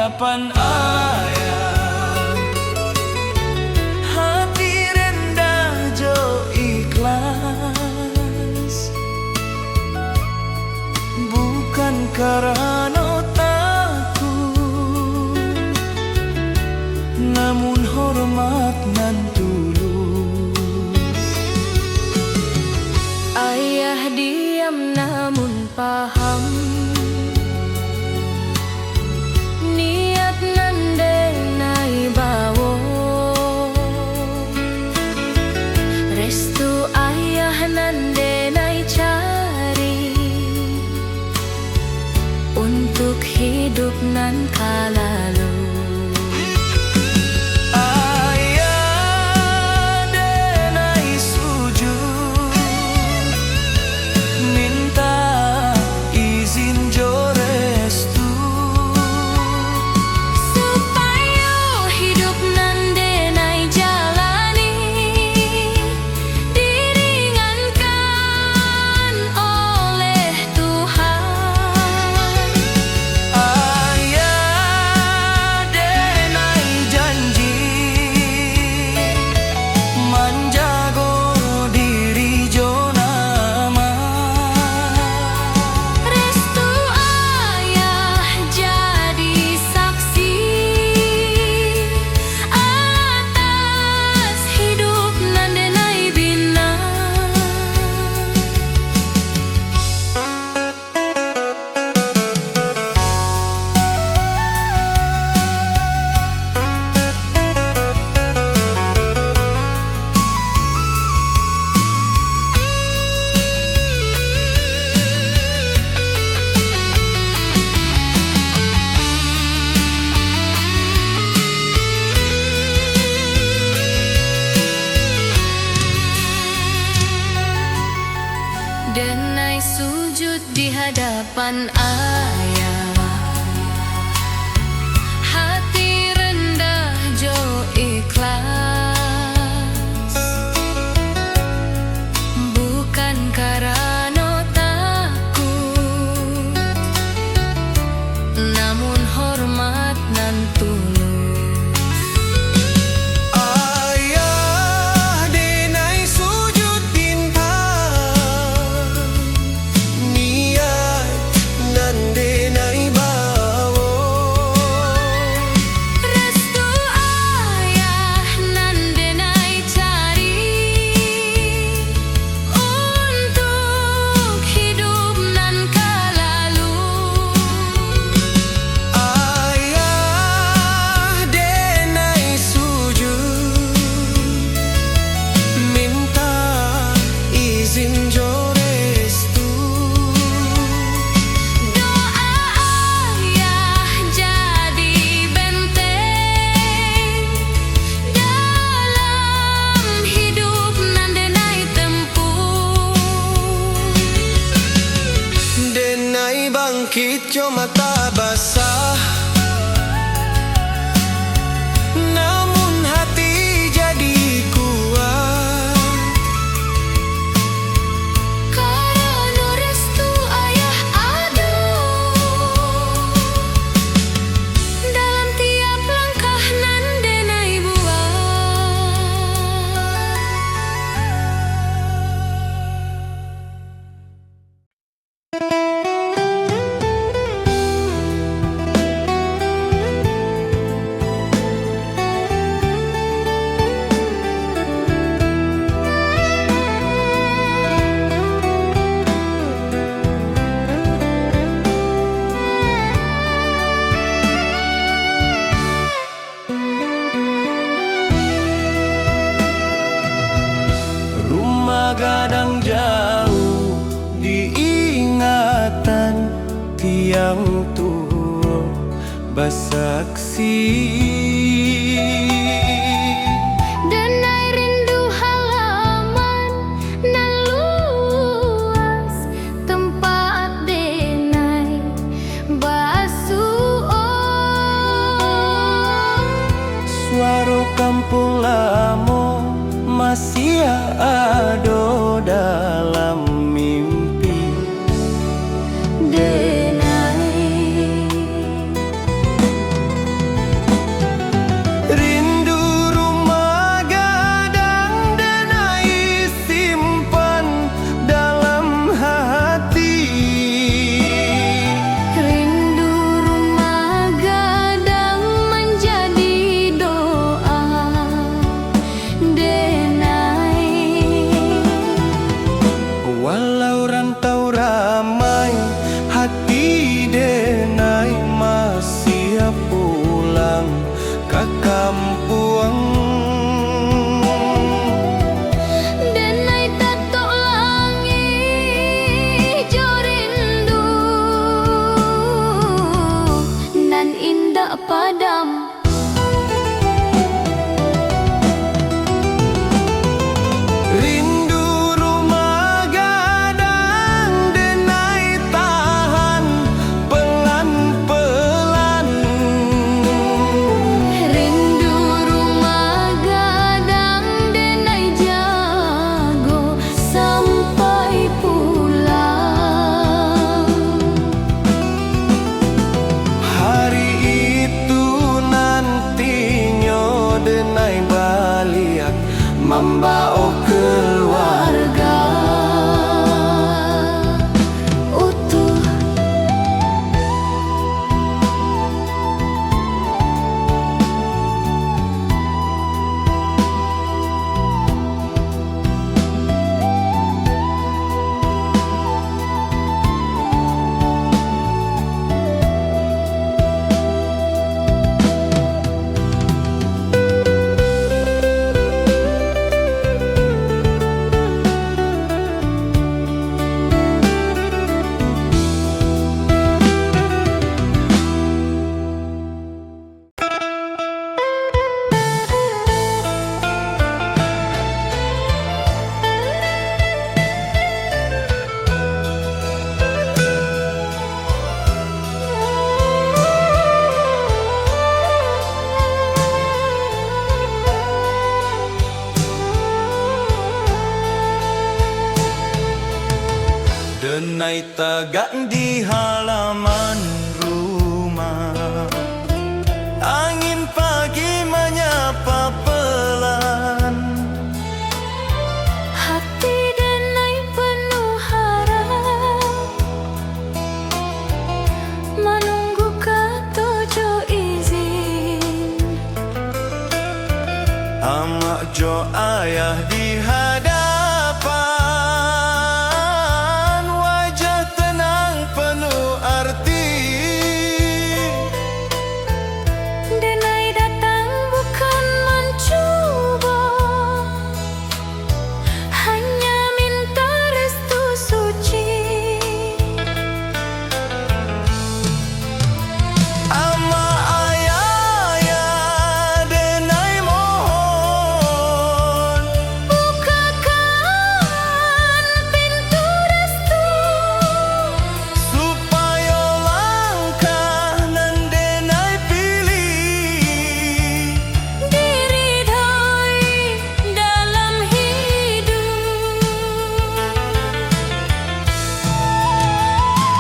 hadapan ayah. Hati rendah jo ikhlas, bukan karena takut, namun hormat nan tulus. Ayah diam namun paham, niat nandenai bawo. Restu ayah nandenai cari untuk hidup nan kalalu. Denai sujud di hadapan ayah, hati rendah jo ikhlas, bukan karena takut, namun hormat nan tulus. Bangkit jo mata basah, namun hati jadi kuat karena restu ayah ada dalam tiap langkah nan denai buat. Gadang jauh diingatan tiang tua bersaksi, Denai rindu halaman nan luas, tempat denai basuh. Suara kampung lama masih ada dalam mimpi. Denai membawa keluarga utuh. Denai tegak di halaman rumah, angin pagi menyapa pelan. Hati Denai penuh harap, menunggu katojo izin. Amak jo ayah di hadapan, wajah tenang penuh arti. Denai datang bukan mencoba, hanya minta restu suci. Ama ayah ya Denai mohon, Bukakan pintu restu, supaya langkah nan Denai pilih diridhoi dalam hidup.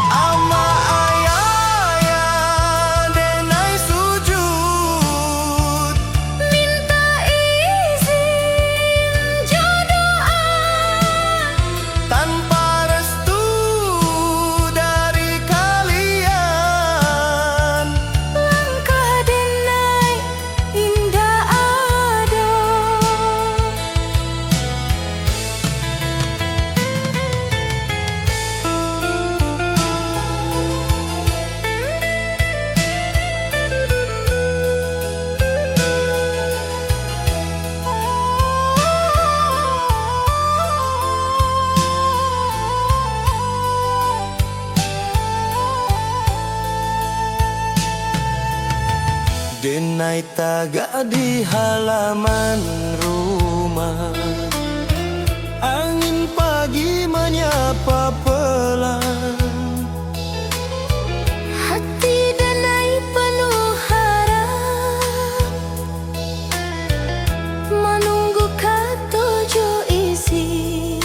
ama ayah ya Denai sujud, Minta izin jodoh tanpa restu dari kalian. langkah Denai indah ada. Denai tagak di halaman rumah, angin pagi menyapa pelan. Hati Denai penuh harap, menunggu katojo izin.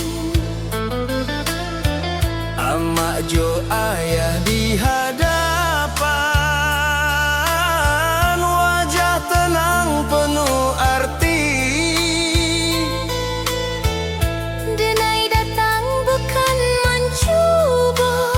Amak jo ayah di hadapan, wajah tenang penuh arti. Denai datang bukan mencoba,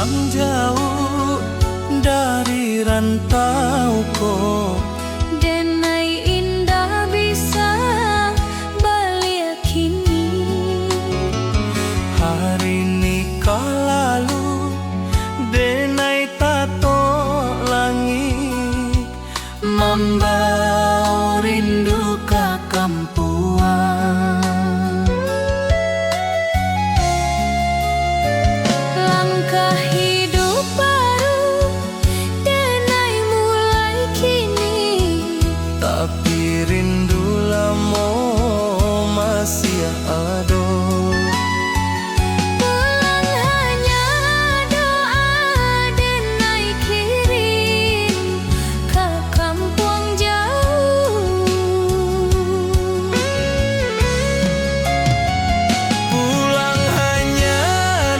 pulang jauh dari rantauku. Denai indah bisa balik kini. Hari nikah lalu denai tato langit, membawa rindu ke kampuan. Langkah hidup baru denai mulai kini. Tapi rindu lama masih ada. Pulang hanya doa denai kirim ke kampung jauh. Pulang hanya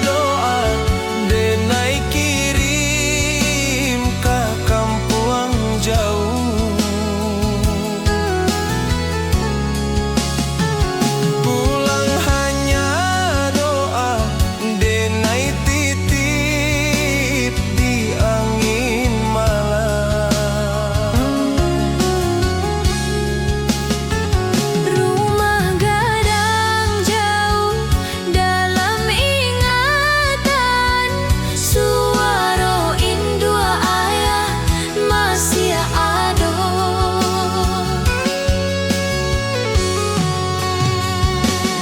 doa denai kirim ke kampung jauh. Pulang hanya doa denai titip di angin malam. Rumah gadang jauh dalam ingatan. Suara indu ayah masih ada.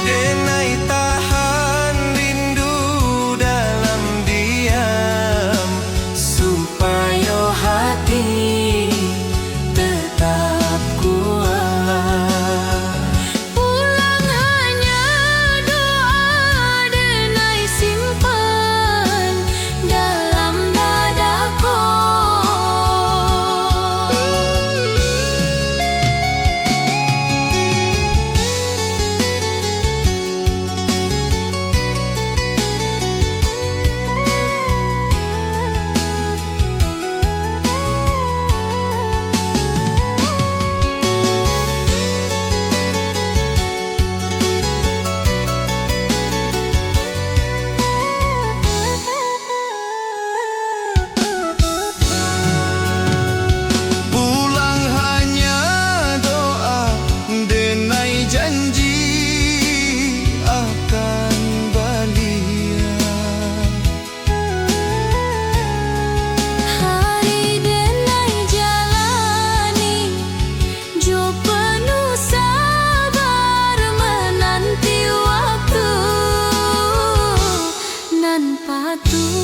Denai tahan rindu dalam diam, supaya hati tetap kuat. Pulang hanya doa denai simpan dalam dadaku. Pulang hanya doa denai janji akan balik. Hari denai jalani jo penuh sabar menanti waktu nan patuh.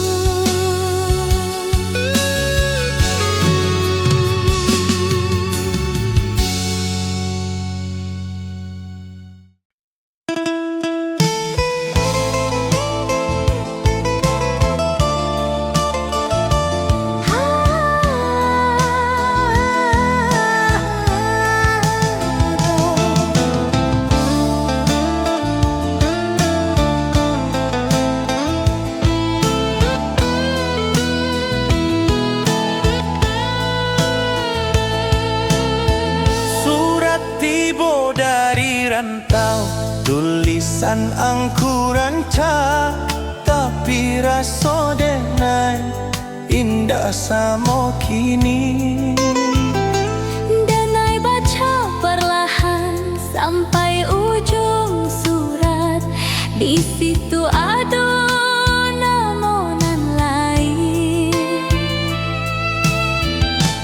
Surat tiba dari rantau, tulisan angkuran ca, tapi rasa denai indah sama kini. Denai baca perlahan sampai ujung surat. Di situ ada nama nan lain.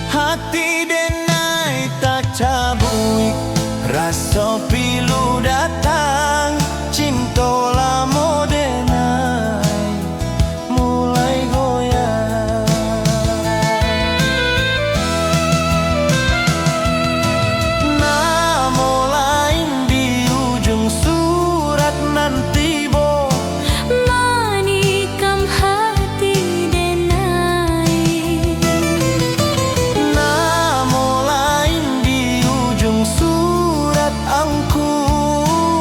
Hati denai tak cabui, rasa pilu datang, cinta lama denai mulai goyang. Nama lain di ujung surat nanti bo, Manikam hati denai. nama lain di ujung surat angkuran.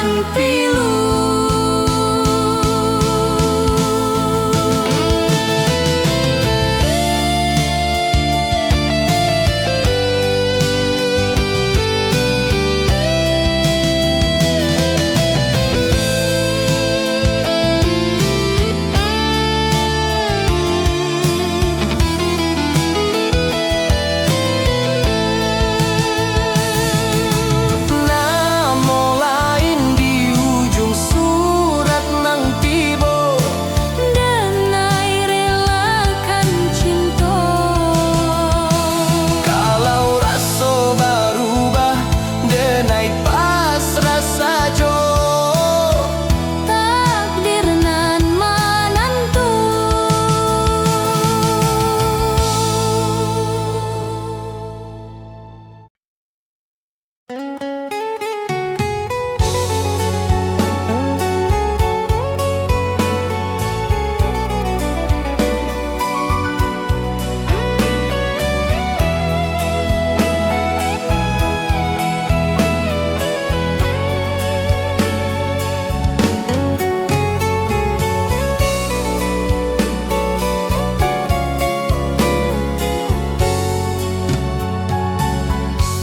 relakan pilu.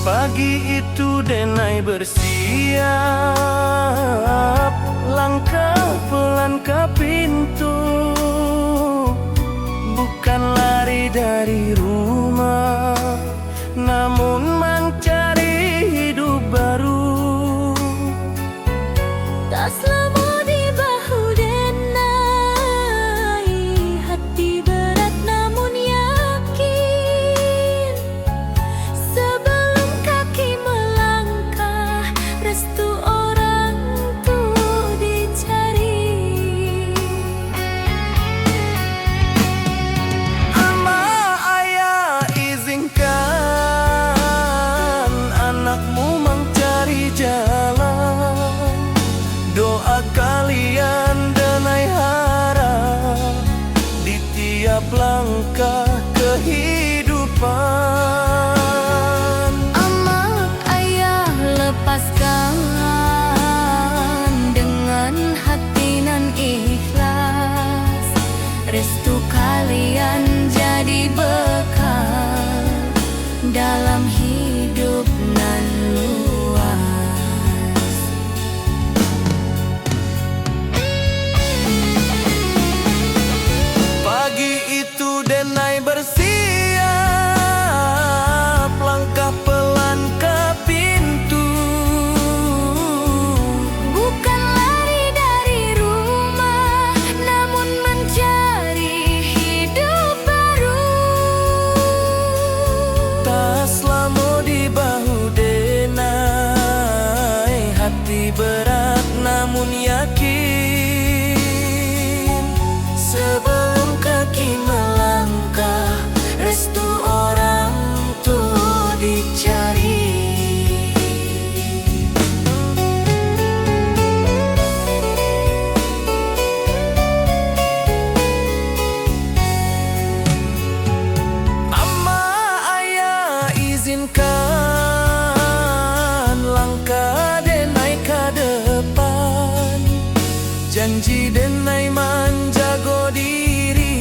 Pagi itu Denai bersiap, langkah pelan ke pintu, bukan lari dari rumah, namun mencari hidup baru. Tak selama di bahu Denai, hati berat namun yakin. Sebelum kaki melangkah, restu orang tuh dicari. Ama ayah izinkan anakmu mencari jalan. Doa kalian Denai harap di tiap langkah kehidupan. Amak ayah lepaskan dengan hati nan ikhlas. Restu kalian jadi bekal dalam hidup nan luas. Pagi itu Denai bersiap, langkah pelan ke pintu, Bukan lari dari rumah, namun mencari hidup baru. tas lama di bahu Denai, hati berat namun yakin. Sebelum kaki melangkah, restu orang tuh dicari. Ama ayah izinkan langkah Denai ke depan. Janji Denai menjaga diri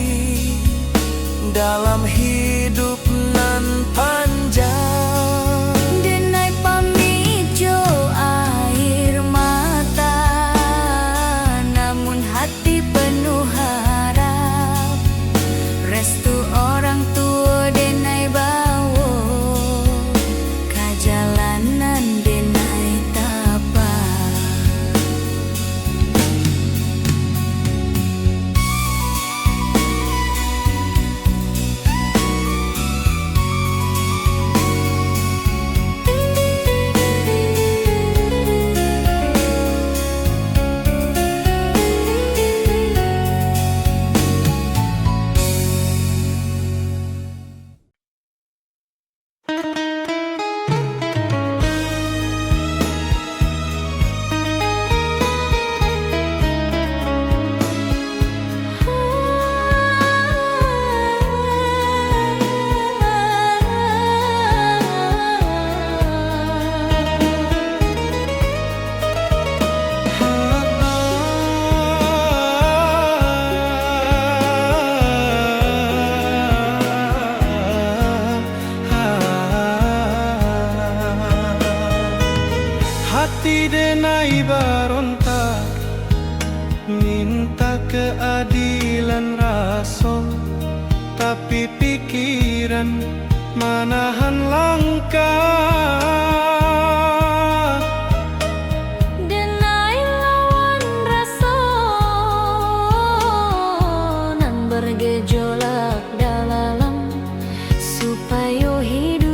dalam hidup nan panjang. Denai pamit jo air mata, namun hati penuh harap. Restu orang tua Denai bawa, kajalanan Denai tapak. keadilan rasa, tapi pikiran menahan langkah. Denai lawan rasa nan bergejolak dalam, supaya hidup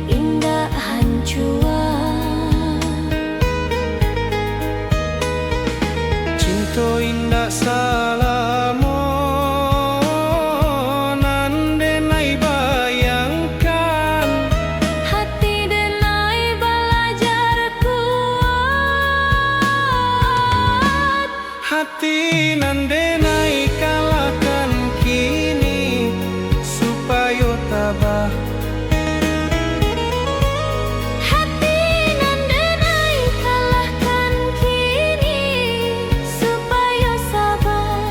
indah hancur. Cinta indah salah nan denai bayangkan, Hati denai belajar kuat. hati nan denai kalahkan kini supaya tabah. Hati nan denai kalahkan kini supaya sabar.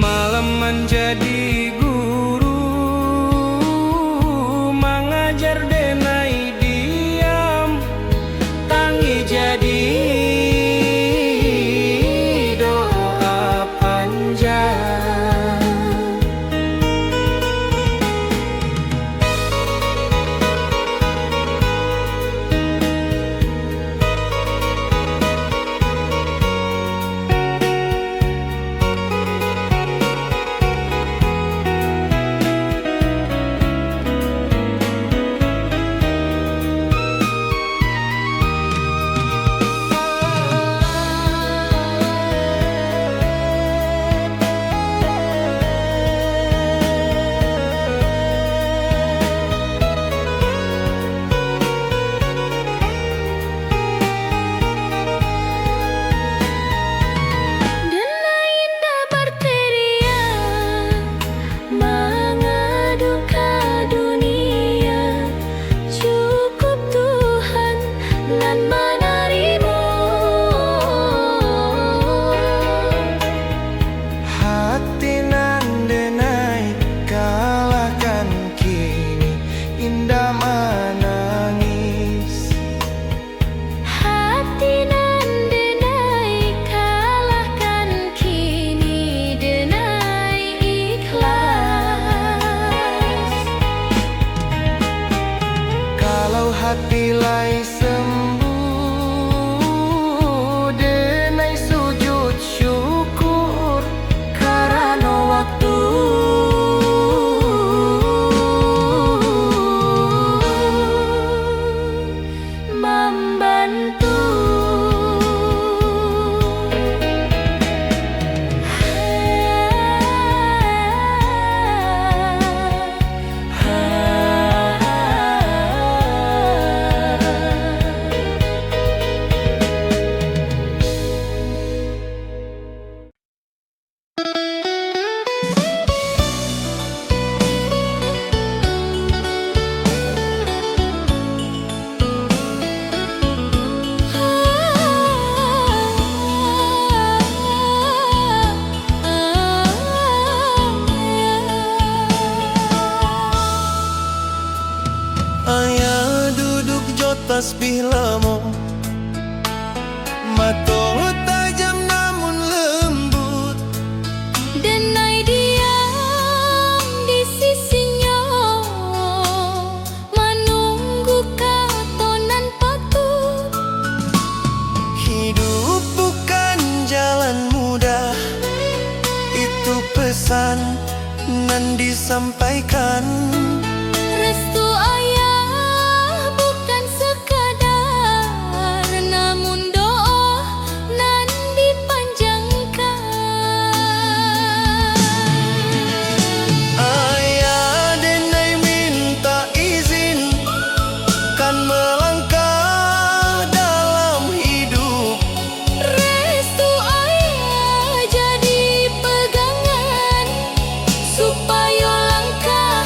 Malam menjadi guru, mengajar denai diam, tangi jadi doa panjang. Denai indah berteriak, mengadu ke dunia. Cukup Tuhan nan menerima. Hati nan denai kalahkan kini indah menangis. Hati nan denai kalahkan kini denai ikhlas. Kalau hati lai sembuh, denai sujud syukur karena waktu membantu. Ayah duduk jo tasbih lamo, mata tajam namun lembut. Denai diam di sisinya, menunggu katonan patut. Hidup bukan jalan mudah, itu pesan nan disampaikan. Restu ayah bukan sekadar, namun doa nan dipanjangkan. Ayah denai minta izin kan melangkah dalam hidup. Restu ayah jadi pegangan supaya langkah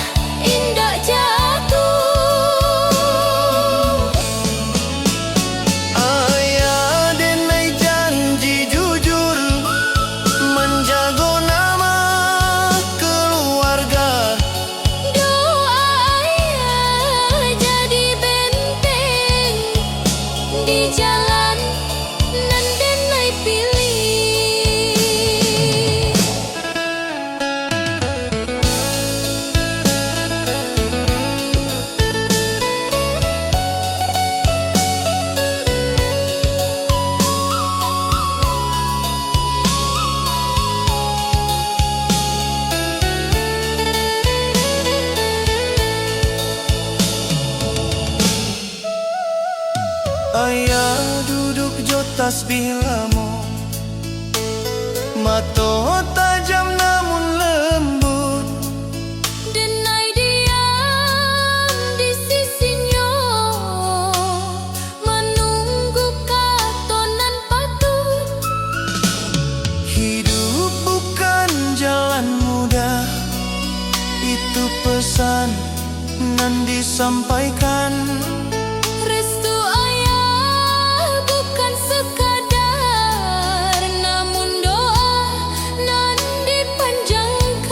Ayah duduk jo tasbih lamo, mato tajam namun lembut. Denai diam di sisinya, menunggu katonan patut. Hidup bukan jalan mudah, itu pesan nan disampaikan. Restu ayah bukan sekadar, namun doa nan dipanjangkan.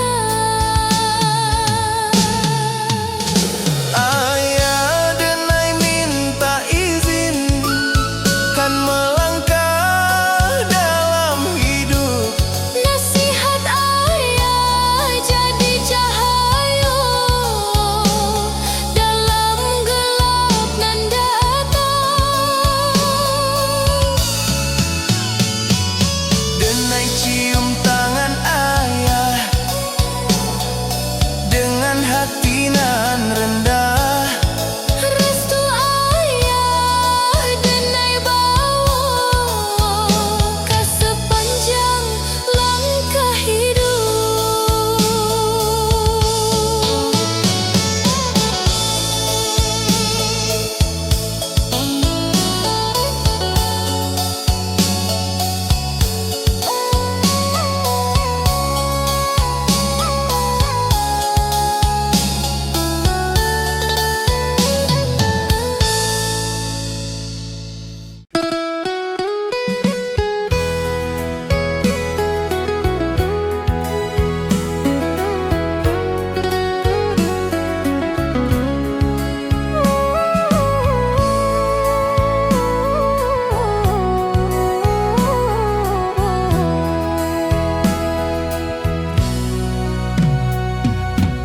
Ayah denai minta izin kan melangkah dalam hidup. Nasihat ayah jadi cahaya dalam gelap nan datang. Denai cium tangan ayah dengan hati nan rendah. Restu ayah denai bawa ke sepanjang langkah hidup.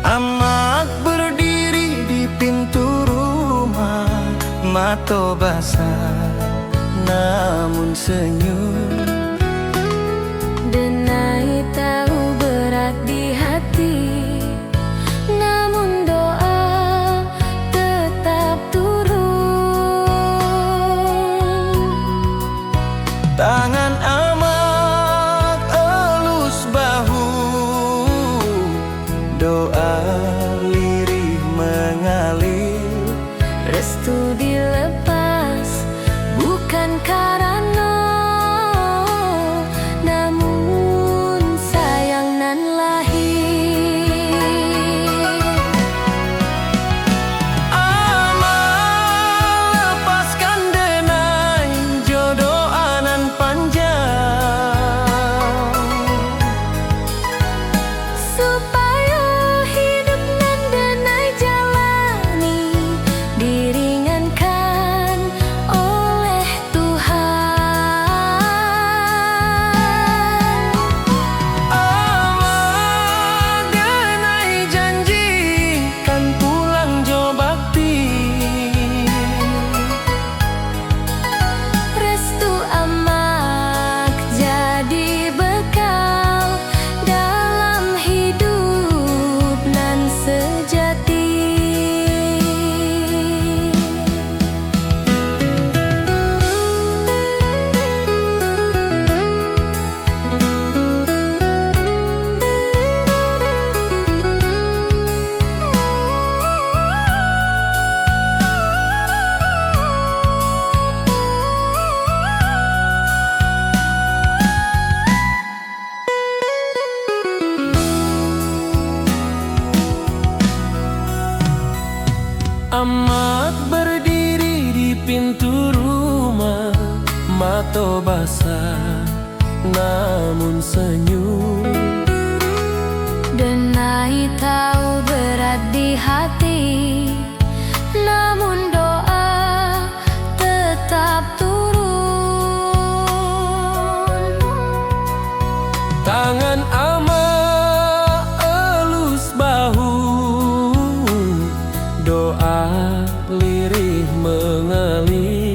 Amak berdiri di pintu rumah, mato basah namun senyum. Denai tahu berat di hati, namun doa tetap turun. Tangan amak elus bahu, doa lirih mengalir. Restu dilepas bukan karena, namun sayang nan lahir. Amal lepaskan denai jodoh anan panjang, Supaya hidup nan denai jalani diringankan oleh Tuhan. amal denai janji kan pulang jo bakti. Restu amak jadi bekal dalam hidup nan sejati. Amat berdiri di pintu rumah, mato basah namun senyum. Denai tahu berat di hati, namun doa tetap turun. Tangan amak elus bahu, doa lirih mengalir.